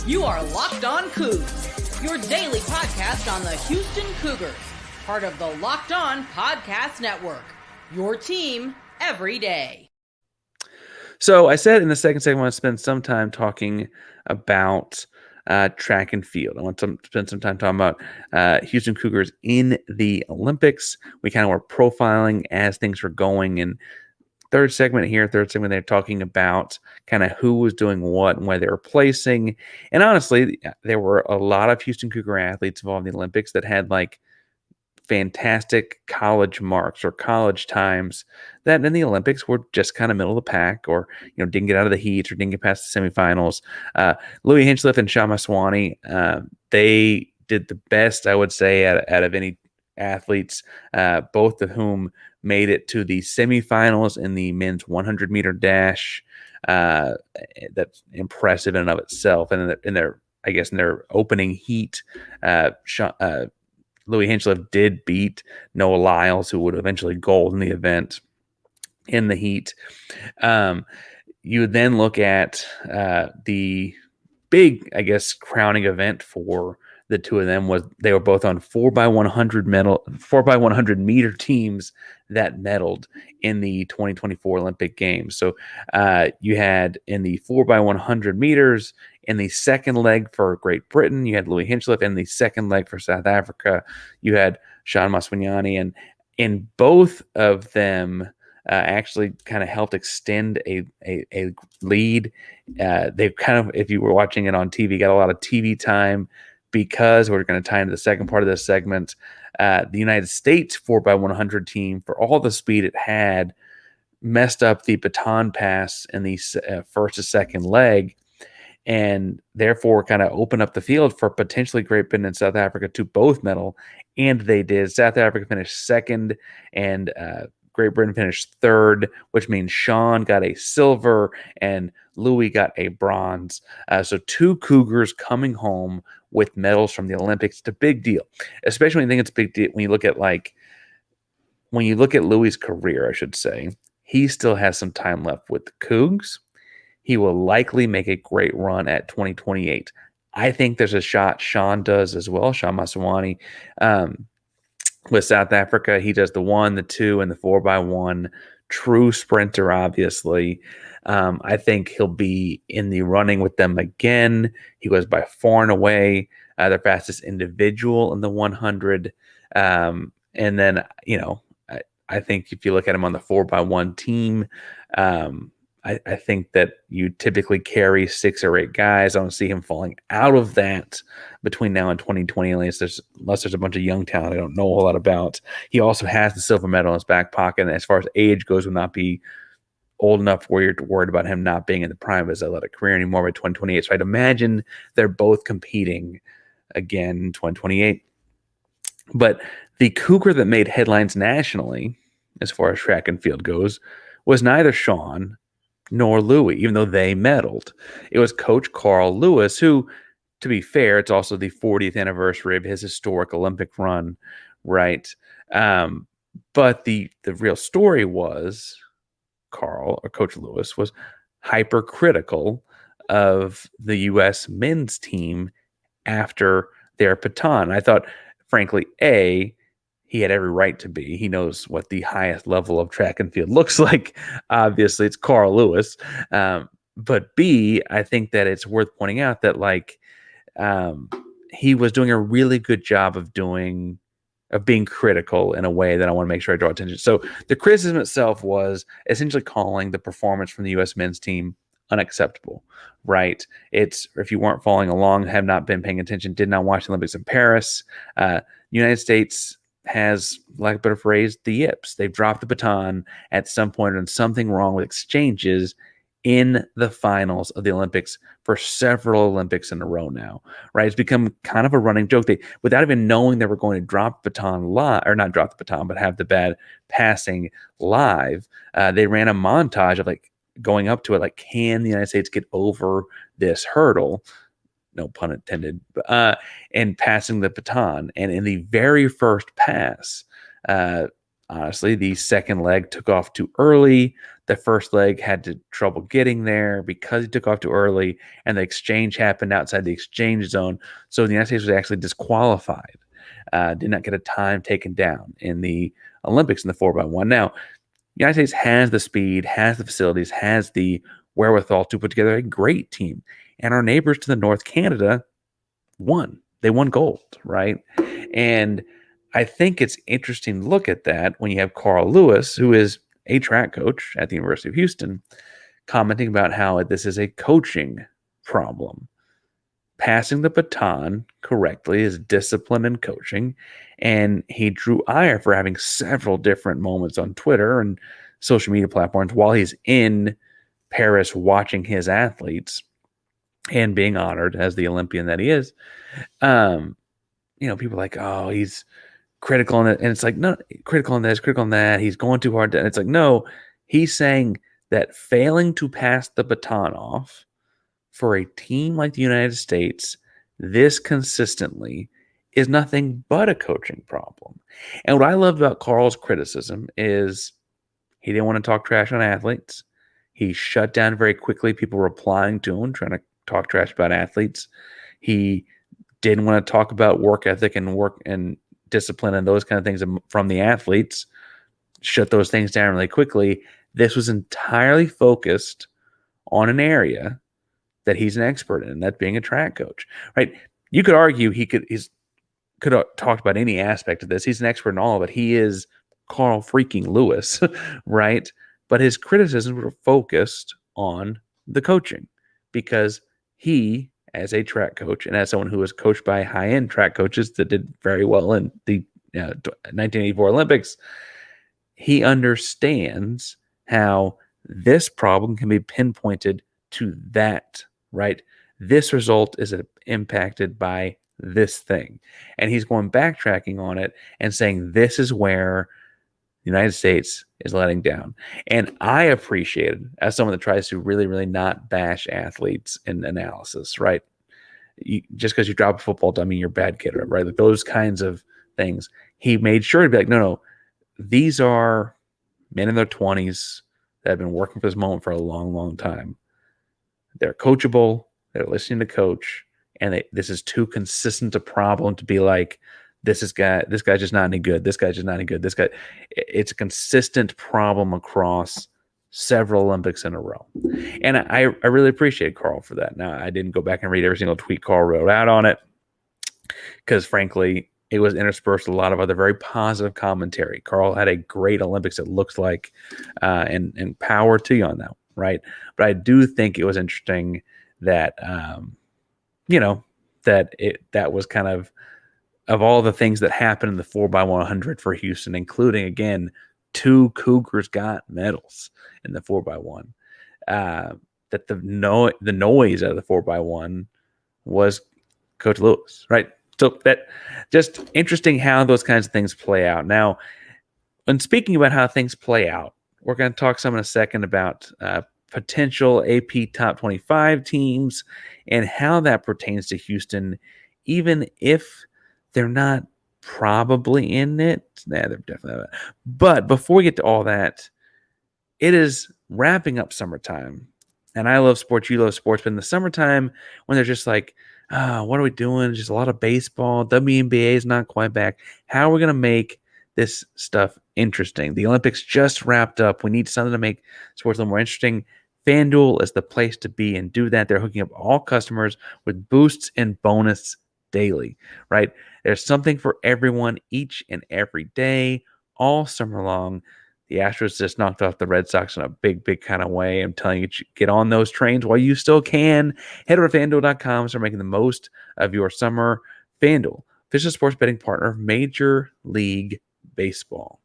You are Locked On Coogs, your daily podcast on the Houston Cougars, part of the Locked On Podcast Network, your team every day. So I said in the second segment I want to spend some time talking about track and field. I want to spend some time talking about Houston Cougars in the Olympics. We kind of were profiling as things were going, and third segment, they're talking about kind of who was doing what and where they were placing. And honestly, there were a lot of Houston Cougar athletes involved in the Olympics that had like fantastic college marks or college times that in the Olympics were just kind of middle of the pack, or didn't get out of the heats or didn't get past the semifinals. Louis Hinchcliffe and Sean Maswani, they did the best, I would say, out of any athletes, both of whom made it to the semifinals in the men's 100-meter dash. That's impressive in and of itself. And in their opening heat, Louis Hinchcliffe did beat Noah Lyles, who would eventually gold in the event in the heat. You would then look at the big, crowning event for the two of them was they were both on 4x100 meter teams that medaled in the 2024 Olympic Games. So you had in the 4x100 meters, in the second leg for Great Britain, you had Louis Hinchcliffe. In the second leg for South Africa, you had Sean Maswani. And in both of them, actually kind of helped extend a lead. They've kind of, if you were watching it on TV, got a lot of TV time, because we're going to tie into the second part of this segment. The United States 4x100 team, for all the speed it had, messed up the baton pass in the first to second leg, and therefore kind of opened up the field for potentially Great Britain and South Africa to both medal. And they did. South Africa finished second, and Great Britain finished third, which means Sean got a silver and Louis got a bronze. So two Cougars coming home with medals from the Olympics. It's a big deal, especially when you think it's a big deal. When you look at Louis' career, I should say, he still has some time left with the Cougs. He will likely make a great run at 2028. I think there's a shot Sean does as well. Sean Maswani, with South Africa, he does the 1, the 2, and the 4x1. True sprinter, obviously. I think he'll be in the running with them again. He was by far and away their fastest individual in the 100. And then, I think if you look at him on the 4x1 team, I think that you typically carry 6 or 8 guys. I don't see him falling out of that between now and 2020, unless there's a bunch of young talent I don't know a whole lot about. He also has the silver medal in his back pocket, and as far as age goes, will not be old enough where you're worried about him not being in the prime of his athletic career anymore by 2028. So I'd imagine they're both competing again in 2028. But the Cougar that made headlines nationally, as far as track and field goes, was neither Sean nor Louis, even though they medaled. It was Coach Carl Lewis, who, to be fair, it's also the 40th anniversary of his historic Olympic run, right? But the real story was Carl, or Coach Lewis, was hypercritical of the U.S. men's team after their baton. I thought, frankly, he had every right to be. He knows what the highest level of track and field looks like. Obviously, it's Carl Lewis. But B, I think that it's worth pointing out that he was doing a really good job of being critical in a way that I want to make sure I draw attention. So the criticism itself was essentially calling the performance from the U.S. men's team unacceptable, right? It's, if you weren't following along, have not been paying attention, did not watch the Olympics in Paris, United States has, like a better phrase, the yips. They've dropped the baton at some point, and something wrong with exchanges in the finals of the Olympics for several Olympics in a row now, right? It's become kind of a running joke. They, without even knowing they were going to drop the baton live, or not drop the baton, but have the bad passing live, they ran a montage of going up to it, can the United States get over this hurdle? No pun intended, and passing the baton. And in the very first pass, Honestly, the second leg took off too early. The first leg had trouble getting there because he took off too early, and the exchange happened outside the exchange zone. So the United States was actually disqualified. Did not get a time taken down in the Olympics in the 4x1. Now, the United States has the speed, has the facilities, has the wherewithal to put together a great team. And our neighbors to the north, Canada, won. They won gold, right? And I think it's interesting to look at that when you have Carl Lewis, who is a track coach at the University of Houston, commenting about how this is a coaching problem. Passing the baton correctly is discipline and coaching. And he drew ire for having several different moments on Twitter and social media platforms while he's in Paris watching his athletes and being honored as the Olympian that he is. People are like, oh, he's critical on it. And it's like, no, critical on this, critical on that. He's going too hard. And it's like, no, he's saying that failing to pass the baton off for a team like the United States this consistently is nothing but a coaching problem. And what I love about Carl's criticism is he didn't want to talk trash on athletes. He shut down very quickly people replying to him, trying to talk trash about athletes. He didn't want to talk about work ethic and work and discipline and those kind of things from the athletes. Shut those things down really quickly. This was entirely focused on an area that he's an expert in, that being a track coach, right? You could argue he could have talked about any aspect of this. He's an expert in all of it. He is Carl freaking Lewis, right? But his criticisms were focused on the coaching because he, as a track coach and as someone who was coached by high-end track coaches that did very well in the 1984 Olympics, he understands how this problem can be pinpointed to that, right? This result is impacted by this thing. And he's going backtracking on it and saying this is where the United States is letting down. And I appreciate it as someone that tries to really, really not bash athletes in analysis, right? Just because you drop a football doesn't mean you're a bad kid, right? Like those kinds of things. He made sure to be like, no, these are men in their 20s that have been working for this moment for a long, long time. They're coachable. They're listening to coach. And this is too consistent a problem to be like, this guy's just not any good. This guy's just not any good. It's a consistent problem across several Olympics in a row. And I really appreciate Carl for that. Now, I didn't go back and read every single tweet Carl wrote out on it because, frankly, it was interspersed with a lot of other very positive commentary. Carl had a great Olympics, it looks like, and power to you on that, right? But I do think it was interesting that, that was kind of all the things that happened in the 4x100 for Houston, including, again, 2 Cougars got medals in the 4x1. That the noise out of the 4x1 was Coach Lewis, right? So that just interesting how those kinds of things play out. Now, when speaking about how things play out, we're going to talk some in a second about potential AP top 25 teams and how that pertains to Houston, even if they're not probably in it. They're definitely not. But before we get to all that, it is wrapping up summertime. And I love sports. You love sports. But in the summertime, when they're just like, what are we doing? Just a lot of baseball. WNBA is not quite back. How are we going to make this stuff interesting? The Olympics just wrapped up. We need something to make sports a little more interesting. FanDuel is the place to be and do that. They're hooking up all customers with boosts and bonus daily, right? There's something for everyone each and every day, all summer long. The Astros just knocked off the Red Sox in a big, big kind of way. I'm telling you, get on those trains while you still can. Head over to FanDuel.com. Start making the most of your summer. FanDuel, official sports betting partner of Major League Baseball.